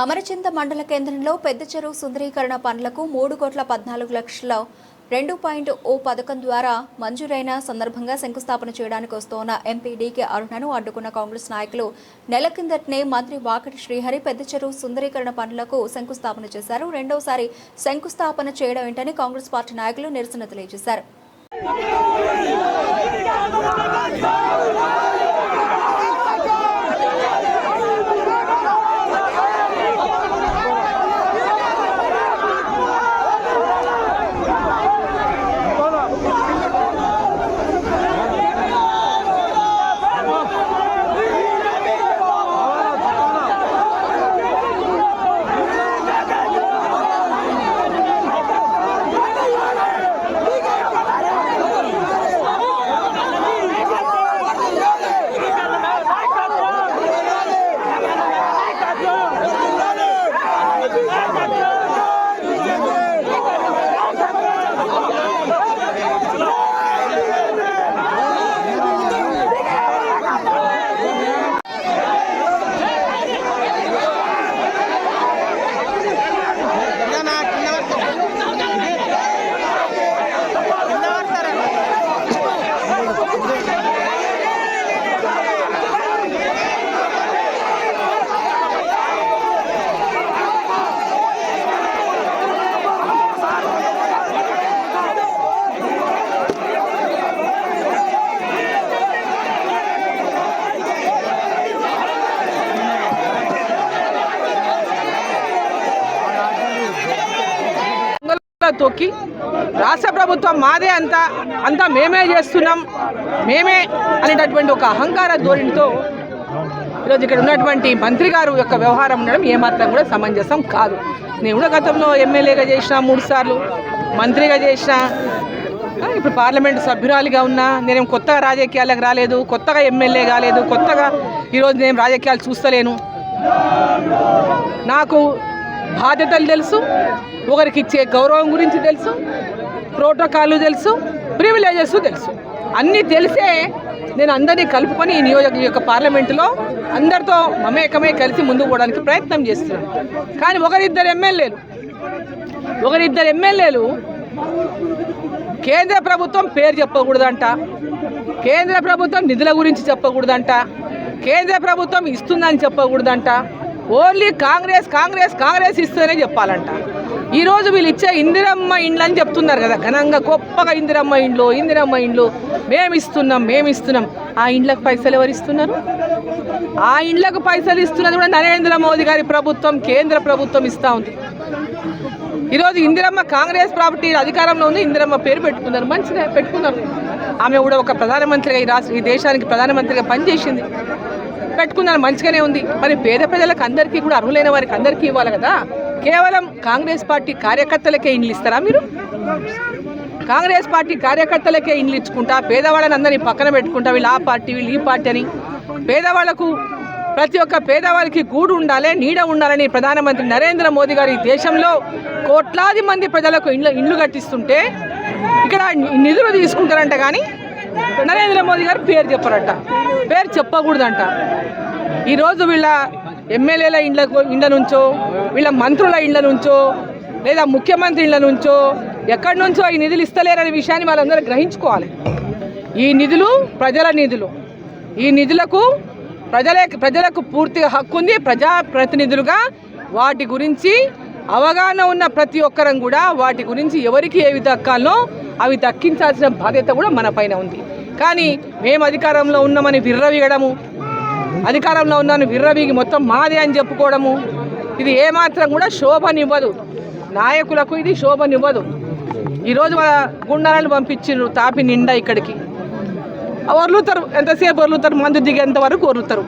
అమరచింత మండల కేంద్రంలో పెద్ద చెరువు సుందరీకరణ పనులకు 3,14,00,000 2.0 పథకం ద్వారా మంజూరైన సందర్భంగా శంకుస్థాపన చేయడానికి వస్తోన్న ఎంపీ డీకే అరుణను అడ్డుకున్న కాంగ్రెస్ నాయకులు నెల కిందటనే మంత్రి వాకటి శ్రీహరి పెద్ద చెరువు సుందరీకరణ పనులకు శంకుస్థాపన చేశారు. రెండోసారి శంకుస్థాపన చేయడం ఏంటని కాంగ్రెస్ పార్టీ నాయకులు నిరసన తెలియజేశారు. తొక్కి రాష్ట్ర ప్రభుత్వం మాదే అంతా మేమే చేస్తున్నాం మేమే అనేటటువంటి ఒక అహంకార ధోరణితో ఈరోజు ఇక్కడ ఉన్నటువంటి మంత్రి గారు యొక్క వ్యవహారం ఉండడం ఏమాత్రం కూడా సమంజసం కాదు. నేను కూడా గతంలో ఎమ్మెల్యేగా చేసిన 3 సార్లు, మంత్రిగా చేసిన, ఇప్పుడు పార్లమెంటు సభ్యురాలిగా ఉన్నా. నేనేం కొత్తగా రాజకీయాలకు రాలేదు, కొత్తగా ఎమ్మెల్యే కాలేదు, కొత్తగా ఈరోజు నేను రాజకీయాలు చూస్తలేను. నాకు బాధ్యతలు తెలుసు, ఒకరికి ఇచ్చే గౌరవం గురించి తెలుసు, ప్రోటోకాల్ తెలుసు, ప్రివిలేజెస్ తెలుసు. అన్నీ తెలిసే నేను అందరినీ కలుపుకొని ఈ నియోజక పార్లమెంటులో అందరితో మమేకమై కలిసి ముందుకు పోవడానికి ప్రయత్నం చేస్తున్నాను. కానీ ఒకరిద్దరు ఎమ్మెల్యేలు కేంద్ర ప్రభుత్వం పేరు చెప్పకూడదంట, కేంద్ర ప్రభుత్వం నిధుల గురించి చెప్పకూడదంట, కేంద్ర ప్రభుత్వం ఇస్తుందని చెప్పకూడదంట, ఓన్లీ కాంగ్రెస్ ఇస్తేనే చెప్పాలంట. ఈరోజు వీళ్ళు ఇచ్చే ఇందిరమ్మ ఇండ్లు అని చెప్తున్నారు కదా, ఘనంగా గొప్పగా ఇందిరమ్మ ఇండ్లు మేము ఇస్తున్నాం. ఆ ఇండ్లకు పైసలు ఎవరు ఇస్తున్నారు? ఆ ఇండ్లకు పైసలు ఇస్తున్నది కూడా నరేంద్ర మోదీ గారి ప్రభుత్వం, కేంద్ర ప్రభుత్వం ఇస్తూ ఉంది. ఈరోజు ఇందిరమ్మ కాంగ్రెస్ ప్రాపర్టీ అధికారంలో ఉంది, ఇందిరమ్మ పేరు పెట్టుకున్నారు, మంచిగా పెట్టుకున్నారు. ఆమె కూడా ఒక ప్రధానమంత్రిగా ఈ దేశానికి ప్రధానమంత్రిగా పనిచేసింది, పెట్టుకున్నారు, మంచిగానే ఉంది. మరి పేద ప్రజలకు అందరికీ కూడా అర్హులైన వారికి అందరికీ ఇవ్వాలి కదా. కేవలం కాంగ్రెస్ పార్టీ కార్యకర్తలకే ఇండ్లు ఇస్తారా మీరు? కాంగ్రెస్ పార్టీ కార్యకర్తలకే ఇండ్లు ఇచ్చుకుంటా పేదవాళ్ళని అందరినీ పక్కన పెట్టుకుంటా వీళ్ళు ఆ పార్టీ వీళ్ళు ఈ పార్టీ అని పేదవాళ్లకు ప్రతి ఒక్క పేదవాళ్ళకి గూడు ఉండాలి, నీడ ఉండాలని ప్రధానమంత్రి నరేంద్ర మోదీ గారు ఈ దేశంలో కోట్లాది మంది ప్రజలకు ఇండ్లు కట్టిస్తుంటే ఇక్కడ నిధులు తీసుకుంటారంట, కానీ నరేంద్ర మోదీ గారు పేరు చెప్పారట, పేరు చెప్పకూడదంట. ఈరోజు వీళ్ళ ఎమ్మెల్యేల ఇండ్ల నుంచో, వీళ్ళ మంత్రుల ఇండ్ల నుంచో, లేదా ముఖ్యమంత్రి ఇండ్ల నుంచో, ఎక్కడి నుంచో ఈ నిధులు ఇస్తలేరనే విషయాన్ని వాళ్ళందరూ గ్రహించుకోవాలి. ఈ నిధులు ప్రజల నిధులు, ఈ నిధులకు ప్రజలకు పూర్తిగా హక్కు ఉంది. ప్రజాప్రతినిధులుగా వాటి గురించి అవగాహన ఉన్న ప్రతి ఒక్కరం కూడా వాటి గురించి ఎవరికి ఏవి దక్కాలో అవి దక్కించాల్సిన బాధ్యత కూడా మన పైన ఉంది. కానీ మేము అధికారంలో ఉన్నామని విర్రవీగడము, అధికారంలో ఉన్నాను విర్రవీగి మొత్తం మాదే అని చెప్పుకోవడము, ఇది ఏమాత్రం కూడా శోభనివ్వదు. నాయకులకు ఇది శోభనివ్వదు. ఈరోజు మన గుండాలను పంపించారు తాపి నిండా ఇక్కడికి, ఒర్లుతారు, ఎంతసేపు ఒర్లుతారు, మందు దిగేంత వరకు ఒర్లుతారు,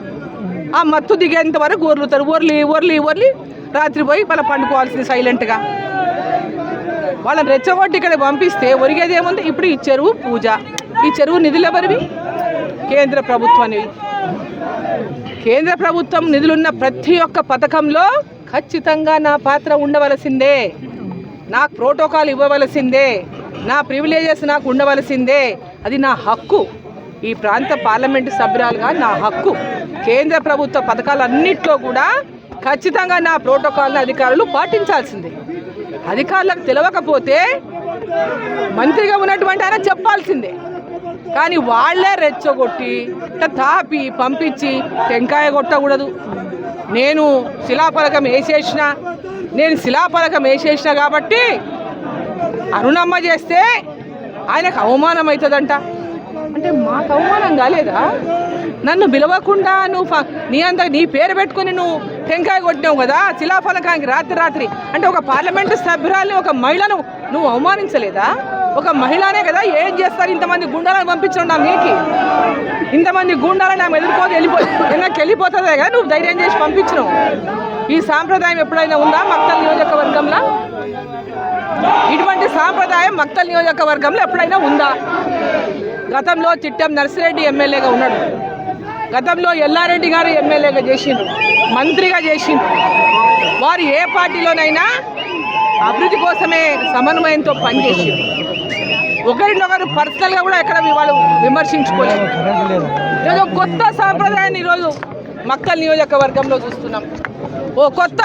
ఆ మత్తు దిగేంత వరకు ఒర్లుతారు, ఒర్లి రాత్రి పోయి వాళ్ళ పండుకోవాల్సింది సైలెంట్గా. వాళ్ళని రెచ్చగొట్టి ఇక్కడ పంపిస్తే ఒరిగేది ఏముంది? ఇప్పుడు ఈ చెరువు పూజ, ఈ చెరువు నిధులు ఎవరివి? కేంద్ర ప్రభుత్వానివి. కేంద్ర ప్రభుత్వం నిధులున్న ప్రతి ఒక్క పథకంలో ఖచ్చితంగా నా పాత్ర ఉండవలసిందే, నాకు ప్రోటోకాల్ ఇవ్వవలసిందే, నా ప్రివిలేజెస్ నాకు ఉండవలసిందే, అది నా హక్కు. ఈ ప్రాంత పార్లమెంటు సభ్యురాలుగా నా హక్కు. కేంద్ర ప్రభుత్వ పథకాలన్నింటిలో కూడా ఖచ్చితంగా నా ప్రోటోకాల్ని అధికారులు పాటించాల్సిందే. అధికారులకు తెలియకపోతే మంత్రిగా ఉన్నటువంటి ఆయన చెప్పాల్సిందే. కానీ వాళ్ళే రెచ్చగొట్టి ఇట్లా తాపి పంపించి టెంకాయ కొట్టకూడదు. నేను శిలాఫలకం వేసేసిన కాబట్టి అరుణమ్మ చేస్తే ఆయనకు అవమానం అవుతుందంట. అంటే మాకు అవమానం కాలేదా? నన్ను పిలవకుండా నువ్వు నీ పేరు పెట్టుకుని నువ్వు టెంకాయ కొట్టినావు కదా శిలాఫలకానికి రాత్రి. అంటే ఒక పార్లమెంటు సభ్యురాల్ని, ఒక మహిళను నువ్వు అవమానించలేదా? ఒక మహిళనే కదా, ఏం చేస్తారు? ఇంతమంది గుండాలను పంపించడం నా మీకి, ఇంతమంది గుండాలను ఆమె వెళ్ళిపోతుందే కదా నువ్వు ధైర్యం చేసి పంపించినావు. ఈ సాంప్రదాయం ఎప్పుడైనా ఉందా మక్తల్ నియోజకవర్గంలో? ఇటువంటి సాంప్రదాయం మక్తల్ నియోజకవర్గంలో ఎప్పుడైనా ఉందా? గతంలో చిట్టెం నర్సిరెడ్డి ఎమ్మెల్యేగా ఉన్నాడు, గతంలో ఎల్లారెడ్డి గారు ఎమ్మెల్యేగా చేసిండు, మంత్రిగా చేసిండు. వారు ఏ పార్టీలోనైనా అభివృద్ధి కోసమే సమన్వయంతో పనిచేసింది. ఒకరినొకరు పర్సనల్గా కూడా ఎక్కడ వాళ్ళు విమర్శించుకోలేదు. ఈరోజు కొత్త సాంప్రదాయాన్ని ఈరోజు మక్తల్ నియోజకవర్గంలో చూస్తున్నాం. ఓ కొత్త